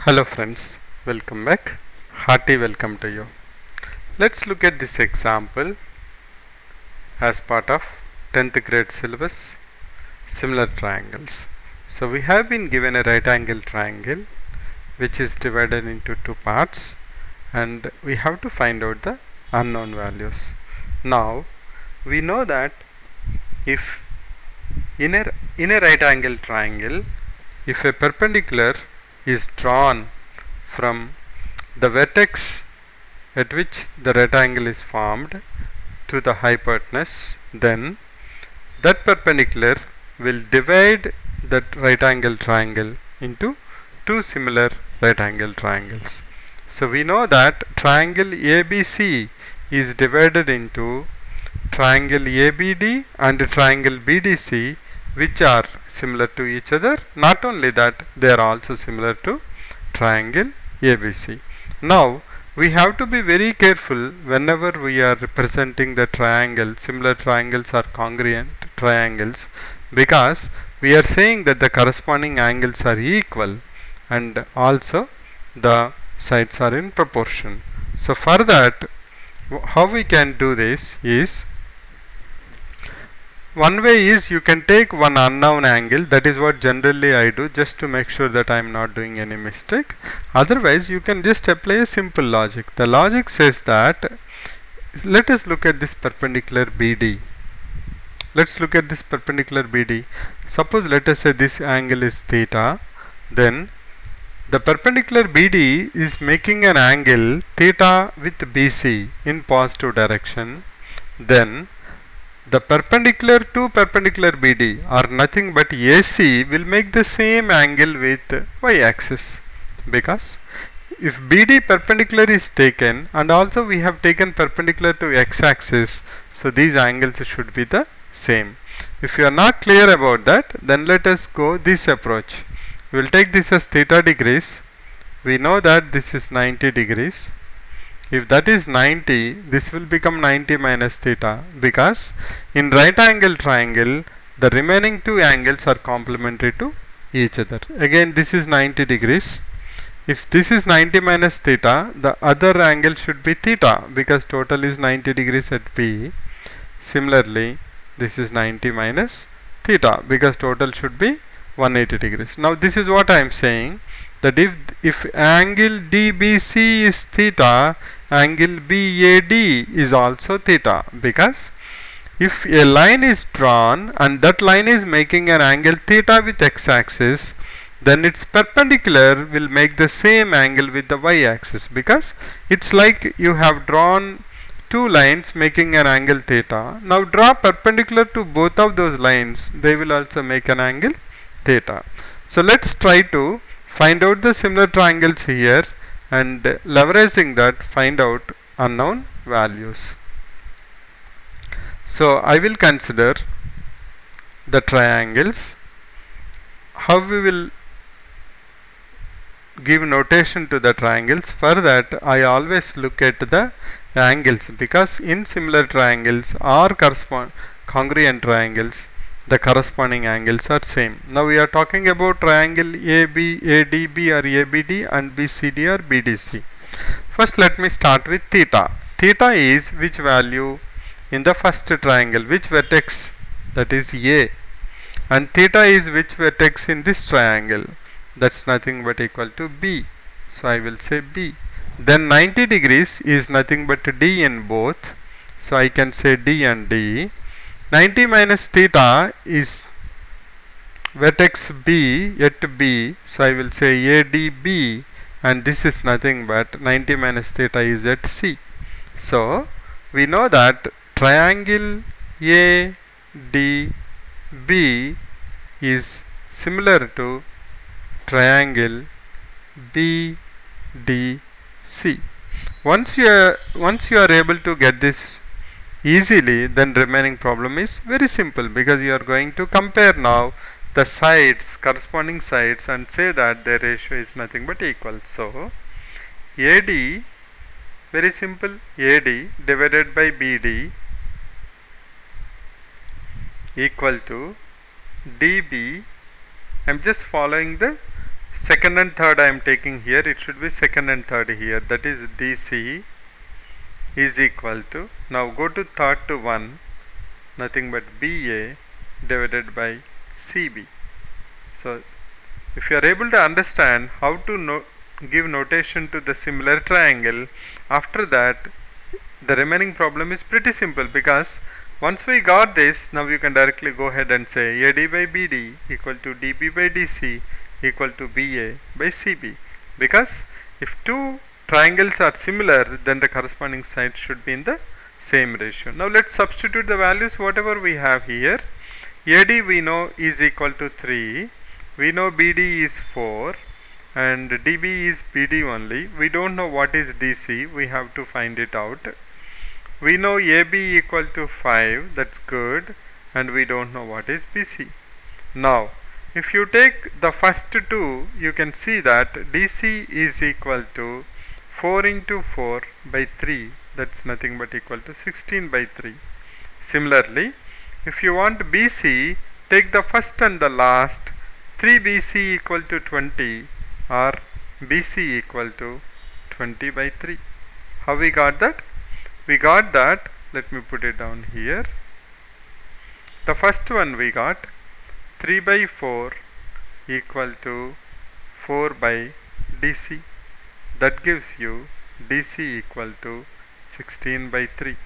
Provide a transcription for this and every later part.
Hello friends, welcome back. Hearty welcome to you. Let's look at this example as part of 10th grade syllabus, similar triangles. So we have been given a right angle triangle which is divided into two parts, and we have to find out the unknown values. Now we know that if in a right angle triangle, if a perpendicular is drawn from the vertex at which the right angle is formed to the hypotenuse, then that perpendicular will divide that right angle triangle into two similar right angle triangles. So we know that triangle ABC is divided into triangle ABD and triangle BDC, which are similar to each other. Not only that, they are also similar to triangle ABC. Now we have to be very careful whenever we are representing the triangle. Similar triangles are congruent triangles, because we are saying that the corresponding angles are equal and also the sides are in proportion. So for that, how we can do this is, one way is you can take one unknown angle. That is what generally I do, just to make sure that I am not doing any mistake. Otherwise you can just apply a simple logic. The logic says that, let us look at this perpendicular BD. Let's look at this perpendicular BD. Suppose let us say this angle is theta, then the perpendicular BD is making an angle theta with BC in positive direction. Then the perpendicular to perpendicular BD, or nothing but AC, will make the same angle with y-axis, because if BD perpendicular is taken and also we have taken perpendicular to x-axis, so these angles should be the same. If you are not clear about that, then let us go this approach. We will take this as theta degrees. We know that this is 90 degrees. If that is 90, this will become 90 minus theta, because in right angle triangle the remaining two angles are complementary to each other. Again, this is 90 degrees. If this is 90 minus theta, the other angle should be theta, because total is 90 degrees at P. Similarly, this is 90 minus theta, because total should be 180 degrees. Now this is what I am saying, that if angle DBC is theta, angle BAD is also theta, because if a line is drawn and that line is making an angle theta with x-axis, then its perpendicular will make the same angle with the y-axis, because it's like you have drawn two lines making an angle theta. Now draw perpendicular to both of those lines, they will also make an angle theta. So let's try to find out the similar triangles here, and leveraging that find out unknown values. So I will consider the triangles. How we will give notation to the triangles? For that, I always look at the angles, because in similar triangles or congruent triangles, the corresponding angles are same. Now we are talking about triangle ADB or ABD and BCD or BDC. First let me start with theta. Theta is which value in the first triangle, which vertex? That is A. And theta is which vertex in this triangle? That's nothing but equal to B. So I will say B. Then 90 degrees is nothing but D in both. So I can say D and D. 90 minus theta is vertex B at B, so I will say ADB, and this is nothing but 90 minus theta is at C. So we know that triangle ADB is similar to triangle BDC. Once you are able to get this easily, then remaining problem is very simple, because you are going to compare now the sides, corresponding sides, and say that their ratio is nothing but equal. So AD, very simple, AD divided by BD equal to DB. I am just following the second and third I am taking here, it should be second and third here, that is DC is equal to, now go to third to 1, nothing but BA divided by CB. So if you are able to understand how to give notation to the similar triangle, after that the remaining problem is pretty simple, because once we got this, now you can directly go ahead and say AD by BD equal to DB by DC equal to BA by CB, because if two triangles are similar, then the corresponding sides should be in the same ratio. Now let's substitute the values whatever we have here. AD we know is equal to 3, we know BD is 4, and DB is BD only. We don't know what is DC, we have to find it out. We know AB equal to 5, that's good, and we don't know what is BC. Now if you take the first two, you can see that DC is equal to 4 into 4 by 3, that's nothing but equal to 16 by 3. Similarly, if you want BC, take the first and the last, 3BC equal to 20 or BC equal to 20 by 3. How we got that? We got that, let me put it down here. The first one we got 3 by 4 equal to 4 by DC. That gives you DC equal to 16 by 3.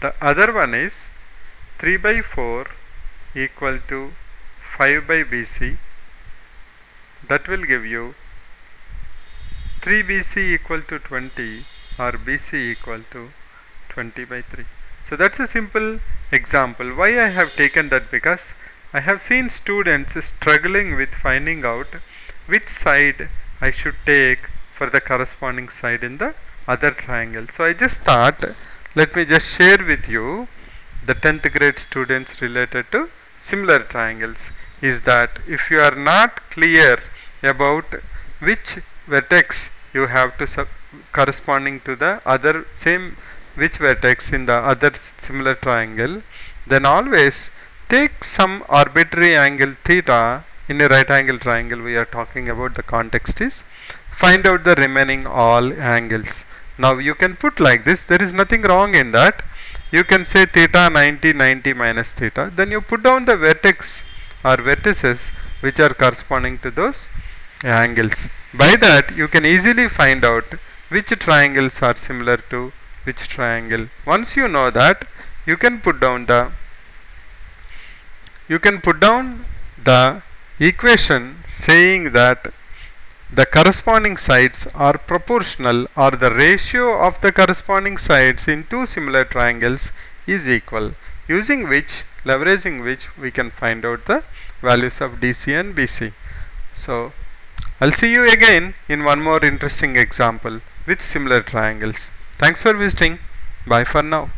The other one is 3 by 4 equal to 5 by BC. That will give you 3BC equal to 20 or BC equal to 20 by 3. So that's a simple example. Why I have taken that? Because I have seen students struggling with finding out which side I should take for the corresponding side in the other triangle. So I just thought, let me just share with you the 10th grade students related to similar triangles, is that if you are not clear about which vertex you have to corresponding to the other same which vertex in the other similar triangle, then always take some arbitrary angle theta in a right angle triangle. We are talking about, the context is find out the remaining all angles. Now you can put like this, there is nothing wrong in that. You can say theta 90 90 minus theta, then you put down the vertex or vertices which are corresponding to those angles. By that you can easily find out which triangles are similar to which triangle. Once you know that, you can put down the equation saying that the corresponding sides are proportional, or the ratio of the corresponding sides in two similar triangles is equal, using which, leveraging which, we can find out the values of DC and BC. So I'll see you again in one more interesting example with similar triangles. Thanks for visiting. Bye for now.